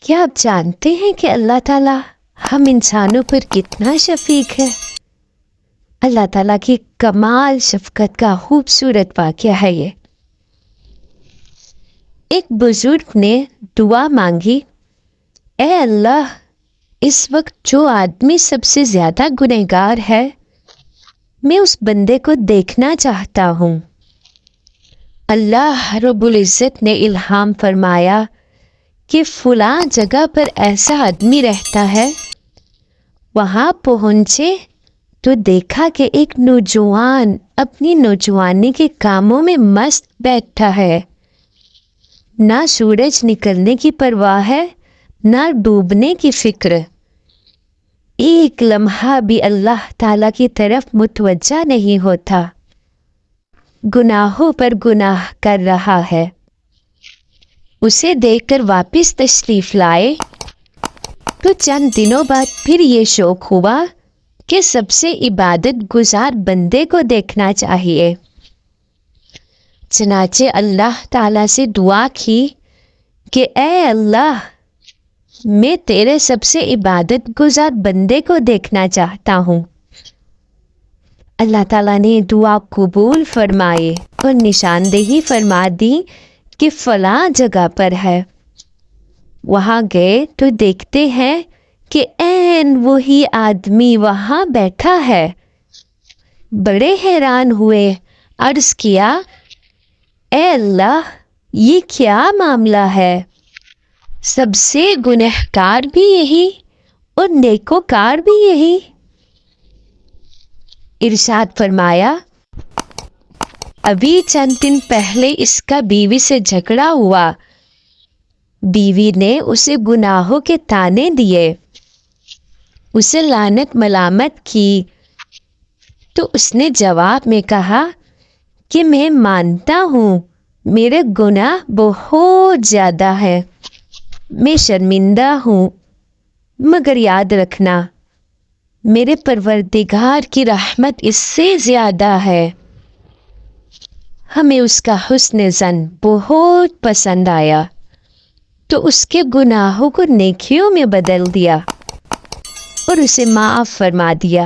کیا آپ جانتے ہیں کہ اللہ تعالیٰ ہم انسانوں پر کتنا شفیق ہے؟ اللہ تعالیٰ کی کمال شفقت کا خوبصورت واقعہ ہے یہ۔ ایک بزرگ نے دعا مانگی، اے اللہ، اس وقت جو آدمی سب سے زیادہ گنہگار ہے، میں اس بندے کو دیکھنا چاہتا ہوں۔ اللہ رب العزت نے الہام فرمایا کہ فلاں جگہ پر ایسا آدمی رہتا ہے۔ وہاں پہنچے تو دیکھا کہ ایک نوجوان اپنی نوجوانی کے کاموں میں مست بیٹھا ہے۔ نہ سورج نکلنے کی پرواہ ہے، نہ ڈوبنے کی فکر۔ ایک لمحہ بھی اللہ تعالیٰ کی طرف متوجہ نہیں ہوتا، گناہوں پر گناہ کر رہا ہے۔ اسے دیکھ کر واپس تشریف لائے تو چند دنوں بعد پھر یہ شوق ہوا کہ سب سے عبادت گزار بندے کو دیکھنا چاہیے۔ چنانچہ اللہ تعالیٰ سے دعا کی کہ اے اللہ، میں تیرے سب سے عبادت گزار بندے کو دیکھنا چاہتا ہوں۔ اللہ تعالیٰ نے دعا قبول فرمائے اور نشاندہی فرما دی کہ فلاں جگہ پر ہے۔ وہاں گئے تو دیکھتے ہیں کہ عین وہی آدمی وہاں بیٹھا ہے۔ بڑے حیران ہوئے، عرض کیا، اے اللہ، یہ کیا معاملہ ہے؟ سب سے گنہگار بھی یہی اور نیکوکار بھی یہی۔ ارشاد فرمایا، ابھی چند دن پہلے اس کا بیوی سے جھگڑا ہوا۔ بیوی نے اسے گناہوں کے طعنے دیے، اسے لعنت ملامت کی، تو اس نے جواب میں کہا کہ میں مانتا ہوں میرے گناہ بہت زیادہ ہے، میں شرمندہ ہوں، مگر یاد رکھنا میرے پروردگار کی رحمت اس سے زیادہ ہے۔ ہمیں اس کا حسن ظن بہت پسند آیا تو اس کے گناہوں کو نیکیوں میں بدل دیا اور اسے معاف فرما دیا۔